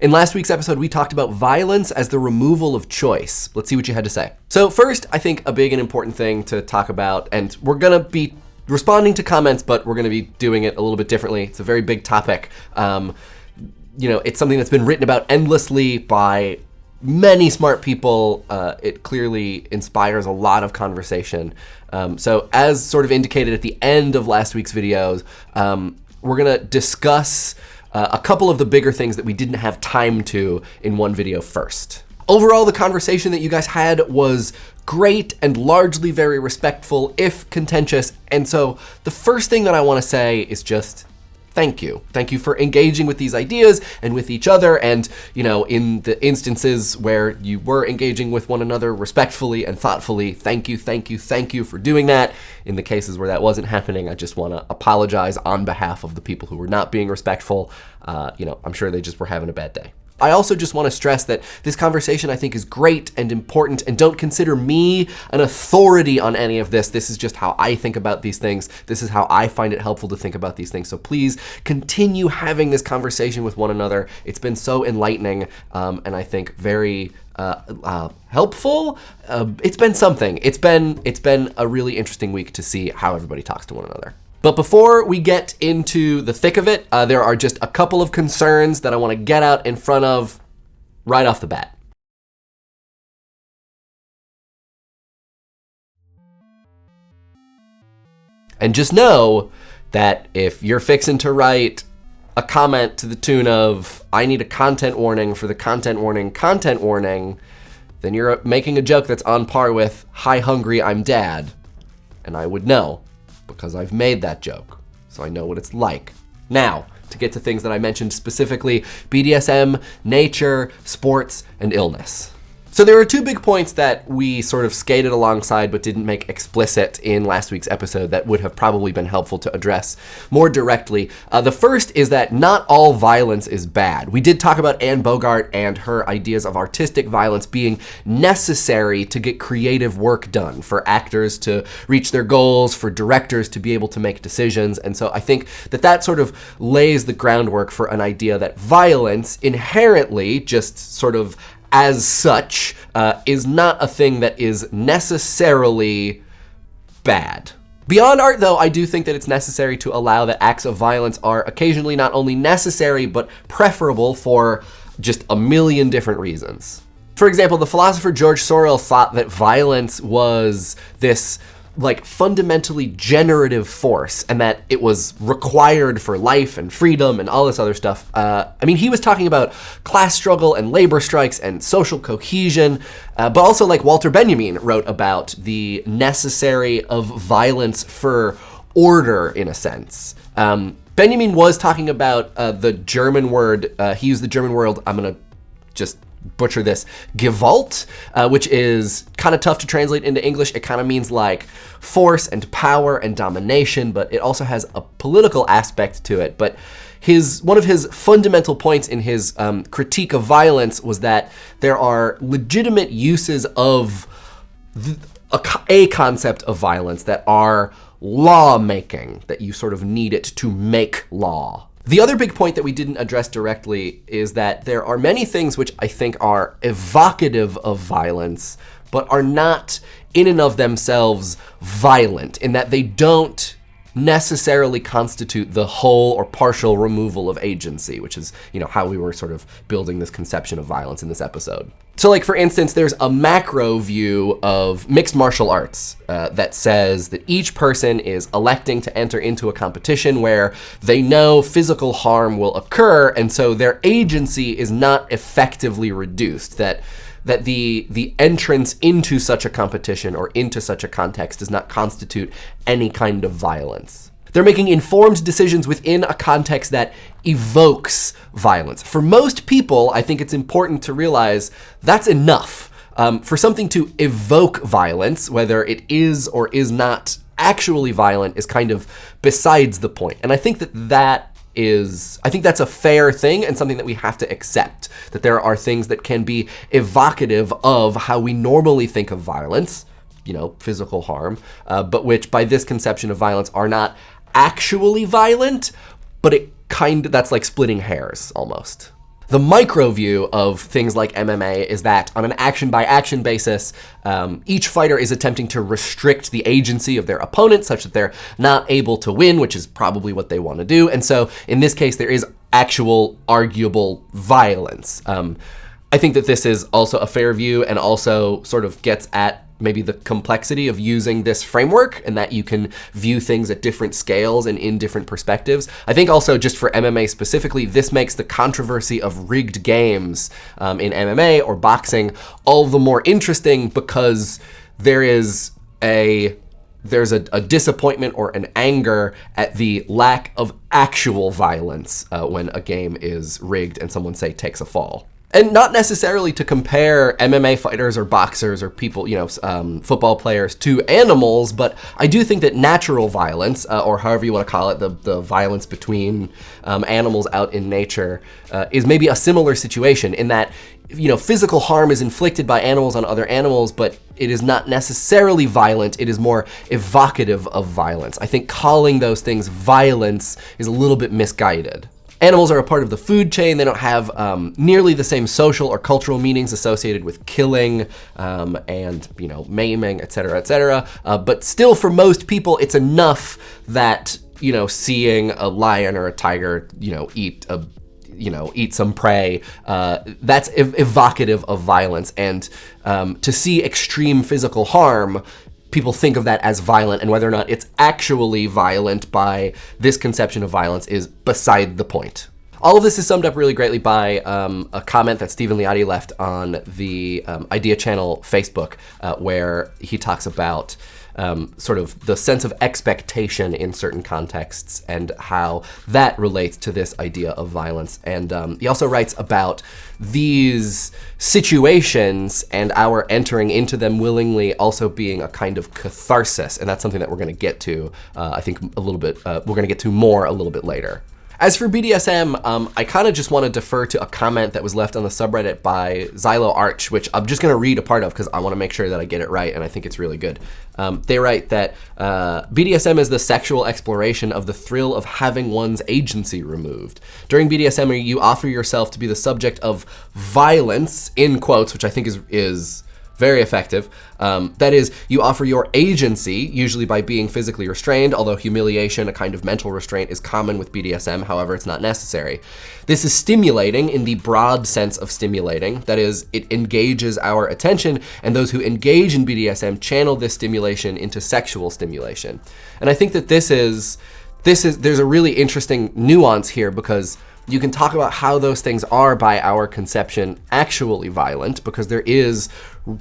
In last week's episode, we talked about violence as the removal of choice. Let's see what you had to say. So first, I think a big and important thing to talk about, and we're gonna be responding to comments, but we're gonna be doing it a little bit differently. It's a very big topic. It's something that's been written about endlessly by many smart people. It clearly inspires a lot of conversation. So as sort of indicated at the end of last week's videos, we're gonna discuss a couple of the bigger things that we didn't have time to in one video first. Overall, the conversation that you guys had was great and largely very respectful, if contentious. And so the first thing that I want to say is just thank you. Thank you for engaging with these ideas and with each other. And, in the instances where you were engaging with one another respectfully and thoughtfully, thank you for doing that. In the cases where that wasn't happening, I just want to apologize on behalf of the people who were not being respectful. I'm sure they just were having a bad day. I also just want to stress that this conversation I think is great and important, and don't consider me an authority on any of this. This is just how I think about these things. This is how I find it helpful to think about these things. So please continue having this conversation with one another. It's been so enlightening, and I think very helpful. It's been something. It's been a really interesting week to see how everybody talks to one another. But before we get into the thick of it, there are just a couple of concerns that I want to get out in front of right off the bat. And just know that if you're fixing to write a comment to the tune of, I need a content warning for the content warning, then you're making a joke that's on par with, hi hungry, I'm dad. And I would know, because I've made that joke, so I know what it's like. Now, to get to things that I mentioned specifically, BDSM, nature, sports, and illness. So there are two big points that we sort of skated alongside but didn't make explicit in last week's episode that would have probably been helpful to address more directly. The first is that not all violence is bad. We did talk about Anne Bogart and her ideas of artistic violence being necessary to get creative work done, for actors to reach their goals, for directors to be able to make decisions. And so I think that sort of lays the groundwork for an idea that violence inherently, just sort of as such, is not a thing that is necessarily bad. Beyond art, though, I do think that it's necessary to allow that acts of violence are occasionally not only necessary, but preferable for just a million different reasons. For example, the philosopher George Sorel thought that violence was this fundamentally generative force, and that it was required for life and freedom and all this other stuff. He was talking about class struggle and labor strikes and social cohesion, but also Walter Benjamin wrote about the necessary of violence for order, in a sense. Benjamin was talking about the German word, he used the German word, I'm gonna just butcher this, Gewalt, which is kind of tough to translate into English. It kind of means force and power and domination, but it also has a political aspect to it. But one of his fundamental points in his critique of violence was that there are legitimate uses of a concept of violence that are law-making, that you sort of need it to make law. The other big point that we didn't address directly is that there are many things which I think are evocative of violence, but are not in and of themselves violent, in that they don't necessarily constitute the whole or partial removal of agency, which is, how we were sort of building this conception of violence in this episode. So for instance, there's a macro view of mixed martial arts that says that each person is electing to enter into a competition where they know physical harm will occur, and so their agency is not effectively reduced, that the entrance into such a competition or into such a context does not constitute any kind of violence. They're making informed decisions within a context that evokes violence. For most people, I think it's important to realize that's enough. For something to evoke violence, whether it is or is not actually violent, is kind of besides the point. And I think that's a fair thing and something that we have to accept, that there are things that can be evocative of how we normally think of violence, physical harm, but which by this conception of violence are not actually violent, but that's like splitting hairs almost. The micro view of things like MMA is that on an action-by-action basis, each fighter is attempting to restrict the agency of their opponent such that they're not able to win, which is probably what they want to do. And so in this case, there is actual arguable violence. I think that this is also a fair view and also sort of gets at maybe the complexity of using this framework and that you can view things at different scales and in different perspectives. I think also just for MMA specifically, this makes the controversy of rigged games in MMA or boxing all the more interesting because there's a disappointment or an anger at the lack of actual violence when a game is rigged and someone, say, takes a fall. And not necessarily to compare MMA fighters or boxers or people, football players to animals, but I do think that natural violence, or however you want to call it, the violence between animals out in nature, is maybe a similar situation in that, physical harm is inflicted by animals on other animals, but it is not necessarily violent. It is more evocative of violence. I think calling those things violence is a little bit misguided. Animals are a part of the food chain. They don't have nearly the same social or cultural meanings associated with killing and maiming, et cetera, but still for most people, it's enough that, seeing a lion or a tiger, eat some prey, that's evocative of violence. And to see extreme physical harm, people think of that as violent, and whether or not it's actually violent by this conception of violence is beside the point. All of this is summed up really greatly by a comment that Stephen Leotti left on the Idea Channel Facebook, where he talks about sort of the sense of expectation in certain contexts and how that relates to this idea of violence. And he also writes about these situations and our entering into them willingly also being a kind of catharsis. And that's something that we're going to get to, I think, a little bit, we're going to get to more a little bit later. As for BDSM, I kind of just want to defer to a comment that was left on the subreddit by XyloArch, which I'm just going to read a part of because I want to make sure that I get it right, and I think it's really good. They write that BDSM is the sexual exploration of the thrill of having one's agency removed. During BDSM, you offer yourself to be the subject of violence, in quotes, which I think is very effective. That is, you offer your agency, usually by being physically restrained, although humiliation, a kind of mental restraint, is common with BDSM, however, it's not necessary. This is stimulating in the broad sense of stimulating. That is, it engages our attention, and those who engage in BDSM channel this stimulation into sexual stimulation. And I think that there's a really interesting nuance here, because you can talk about how those things are, by our conception, actually violent, because there is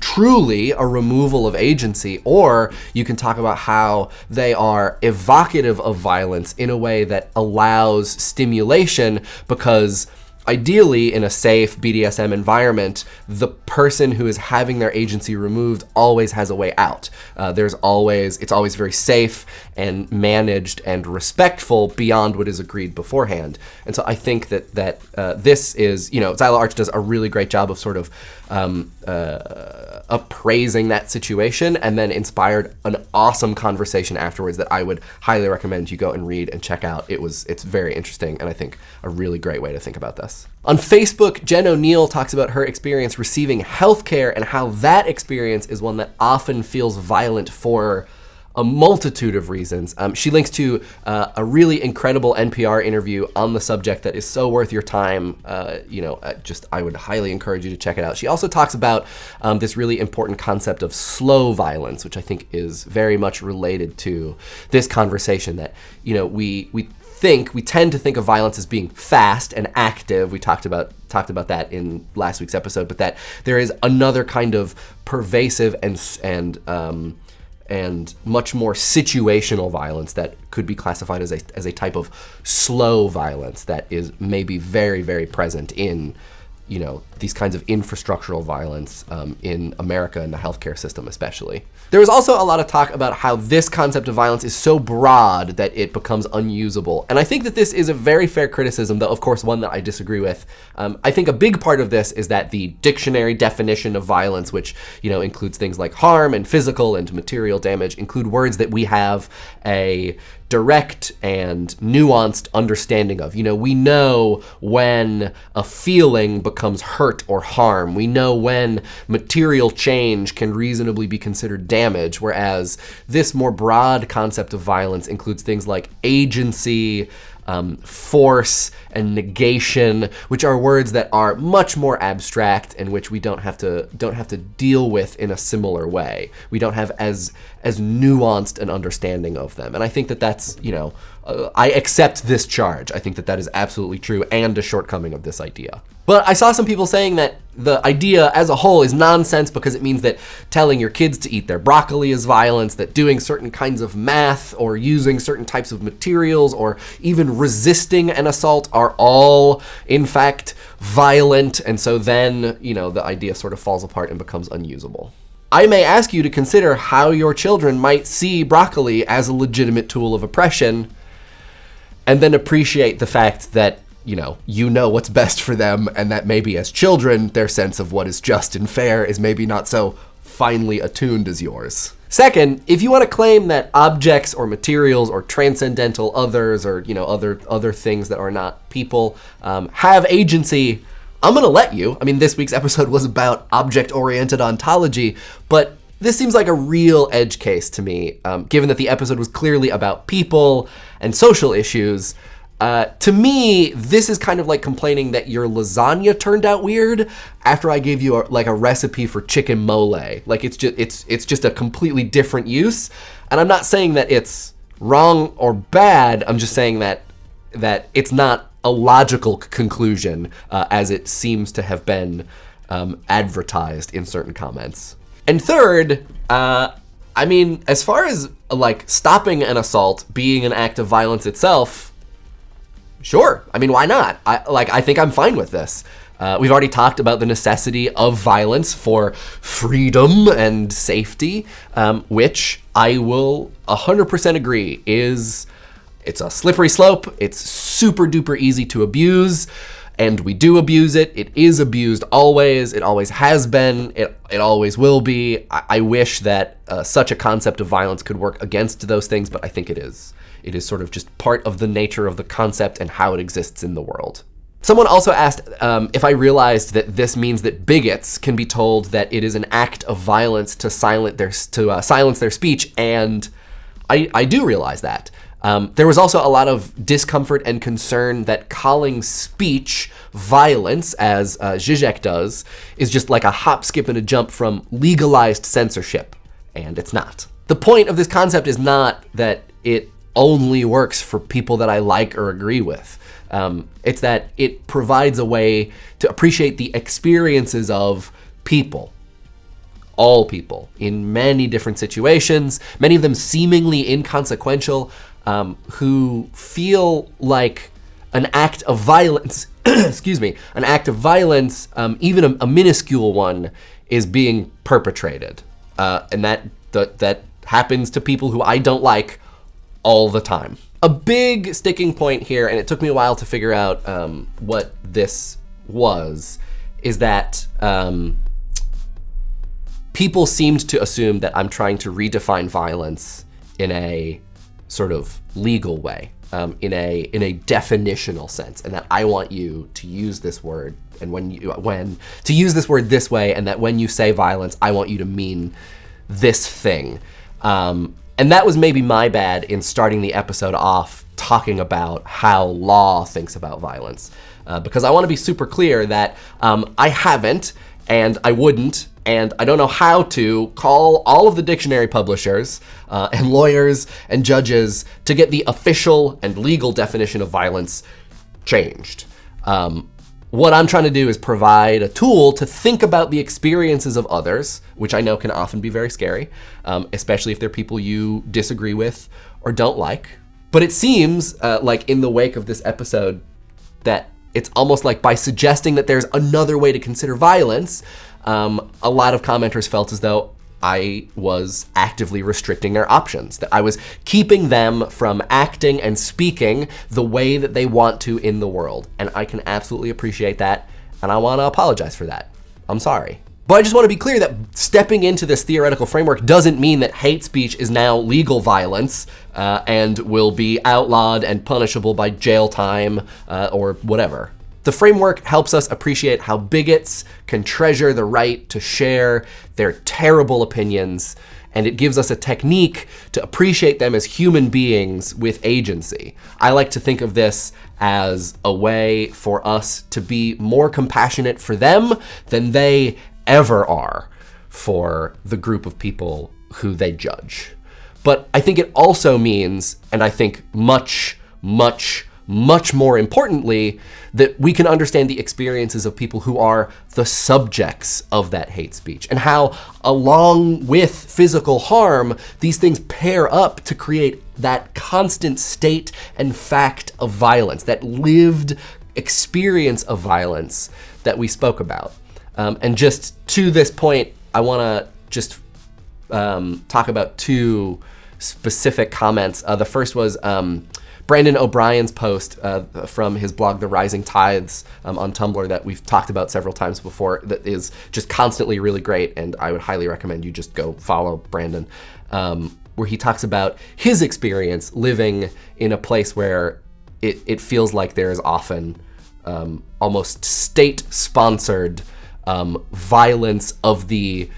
truly a removal of agency, or you can talk about how they are evocative of violence in a way that allows stimulation, because ideally, in a safe BDSM environment, the person who is having their agency removed always has a way out. It's always very safe and managed and respectful beyond what is agreed beforehand. And so I think that this is, XyloArch does a really great job of sort of appraising that situation, and then inspired an awesome conversation afterwards that I would highly recommend you go and read and check out. It's very interesting, and I think a really great way to think about this. On Facebook, Jen O'Neill talks about her experience receiving healthcare and how that experience is one that often feels violent for a multitude of reasons. She links to a really incredible NPR interview on the subject that is so worth your time. I would highly encourage you to check it out. She also talks about this really important concept of slow violence, which I think is very much related to this conversation, that, we tend to think of violence as being fast and active. We talked about that in last week's episode, but that there is another kind of pervasive and much more situational violence that could be classified as a type of slow violence that is maybe very, very present in these kinds of infrastructural violence in America and the healthcare system especially. There was also a lot of talk about how this concept of violence is so broad that it becomes unusable. And I think that this is a very fair criticism, though of course one that I disagree with. I think a big part of this is that the dictionary definition of violence, which includes things like harm and physical and material damage, include words that we have a direct and nuanced understanding of. We know when a feeling becomes hurt or harm. We know when material change can reasonably be considered damage, whereas this more broad concept of violence includes things like agency, force, and negation, which are words that are much more abstract and which we don't have to deal with in a similar way. We don't have as nuanced an understanding of them. And I think that that's, I accept this charge. I think that that is absolutely true and a shortcoming of this idea. But I saw some people saying that the idea as a whole is nonsense because it means that telling your kids to eat their broccoli is violence, that doing certain kinds of math or using certain types of materials or even resisting an assault are all, in fact, violent. And so then, the idea sort of falls apart and becomes unusable. I may ask you to consider how your children might see broccoli as a legitimate tool of oppression, and then appreciate the fact that you know what's best for them, and that maybe as children, their sense of what is just and fair is maybe not so finely attuned as yours. Second, if you want to claim that objects or materials or transcendental others or other things that are not people have agency, I'm gonna let you. I mean, this week's episode was about object-oriented ontology, but this seems like a real edge case to me, given that the episode was clearly about people and social issues. To me, this is kind of like complaining that your lasagna turned out weird after I gave you a recipe for chicken mole. Like it's just a completely different use. And I'm not saying that it's wrong or bad. I'm just saying that it's not a logical conclusion, as it seems to have been advertised in certain comments. And third, as far as stopping an assault being an act of violence itself, sure. Why not? I think I'm fine with this. We've already talked about the necessity of violence for freedom and safety, which I will 100% agree it's a slippery slope. It's super duper easy to abuse, and we do abuse it. It is abused always. It always has been. It always will be. I wish that such a concept of violence could work against those things, but I think it is. It is sort of just part of the nature of the concept and how it exists in the world. Someone also asked if I realized that this means that bigots can be told that it is an act of violence to silence their speech, and I do realize that. There was also a lot of discomfort and concern that calling speech violence, as Zizek does, is just like a hop, skip, and a jump from legalized censorship, and it's not. The point of this concept is not that it only works for people that I like or agree with. It's that it provides a way to appreciate the experiences of people. All people, in many different situations, many of them seemingly inconsequential, who feel like an act of violence, an act of violence, even a minuscule one, is being perpetrated. And that happens to people who I don't like all the time. A big sticking point here, and it took me a while to figure out what this was, is that people seemed to assume that I'm trying to redefine violence in a sort of legal way, in a definitional sense, and that I want you to use this word, and to use this word this way, and that when you say violence, I want you to mean this thing. And that was maybe my bad in starting the episode off talking about how law thinks about violence, because I want to be super clear that I haven't, and I wouldn't, and I don't know how to call all of the dictionary publishers and lawyers and judges to get the official and legal definition of violence changed. What I'm trying to do is provide a tool to think about the experiences of others, which I know can often be very scary, especially if they're people you disagree with or don't like. But it seems like in the wake of this episode that it's almost like by suggesting that there's another way to consider violence, a lot of commenters felt as though I was actively restricting their options, that I was keeping them from acting and speaking the way that they want to in the world. And I can absolutely appreciate that, and I want to apologize for that. I'm sorry. But I just want to be clear that stepping into this theoretical framework doesn't mean that hate speech is now legal violence and will be outlawed and punishable by jail time or whatever. The framework helps us appreciate how bigots can treasure the right to share their terrible opinions, and it gives us a technique to appreciate them as human beings with agency. I like to think of this as a way for us to be more compassionate for them than they ever are for the group of people who they judge. But I think it also means, and I think much more importantly, that we can understand the experiences of people who are the subjects of that hate speech, and how, along with physical harm, these things pair up to create that constant state and fact of violence, that lived experience of violence that we spoke about. And just to this point, I want to just talk about two specific comments. The first was Brandon Obrien's post from his blog, The Rising Tides, on Tumblr, that we've talked about several times before, that is just constantly really great, and I would highly recommend you just go follow Brandon, where he talks about his experience living in a place where it feels like there is often almost state-sponsored violence of the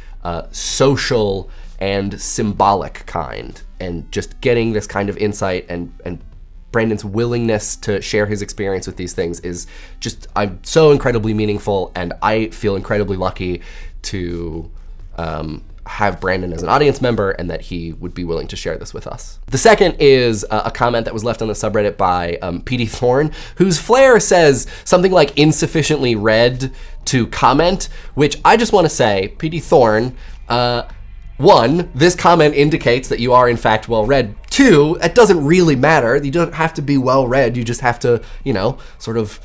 social and symbolic kind, and just getting this kind of insight and Brandon's willingness to share his experience with these things is just, I'm so incredibly meaningful, and I feel incredibly lucky to have Brandon as an audience member and that he would be willing to share this with us. The second is a comment that was left on the subreddit by pdthorn, whose flair says something like insufficiently read to comment, which I just want to say, pdthorn, one, this comment indicates that you are in fact well read. Two, it doesn't really matter. You don't have to be well read. You just have to, sort of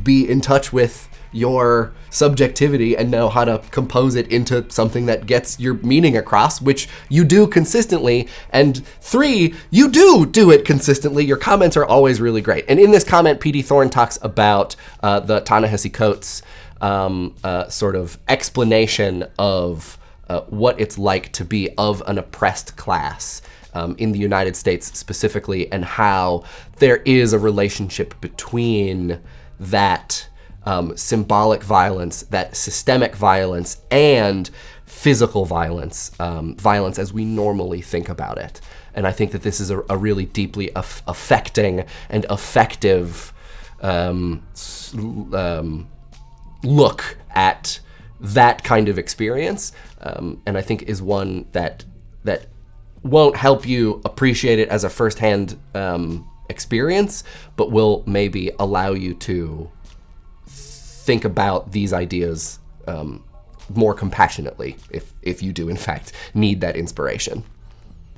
be in touch with your subjectivity and know how to compose it into something that gets your meaning across, which you do consistently. And three, you do it consistently. Your comments are always really great. And in this comment, pdthorn talks about the Ta-Nehisi Coates sort of explanation of what it's like to be of an oppressed class in the United States specifically, and how there is a relationship between that symbolic violence, that systemic violence, and physical violence, violence as we normally think about it. And I think that this is a really deeply affecting and effective look at that kind of experience, and I think is one that won't help you appreciate it as a firsthand experience, but will maybe allow you to think about these ideas more compassionately if you do in fact need that inspiration.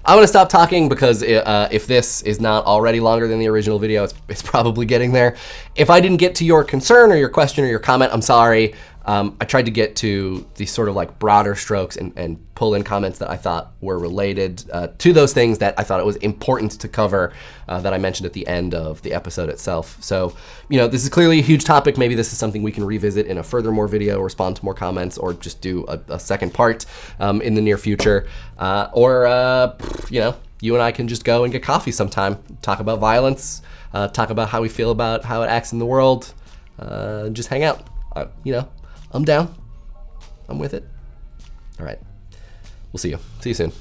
I want to stop talking because if this is not already longer than the original video, it's probably getting there. If I didn't get to your concern or your question or your comment, I'm sorry. I tried to get to these sort of like broader strokes and pull in comments that I thought were related to those things that I thought it was important to cover that I mentioned at the end of the episode itself. So, this is clearly a huge topic. Maybe this is something we can revisit in a furthermore video, respond to more comments, or just do a second part in the near future. Or you and I can just go and get coffee sometime, talk about violence, talk about how we feel about how it acts in the world, just hang out. I'm down. I'm with it. All right. We'll see you. See you soon.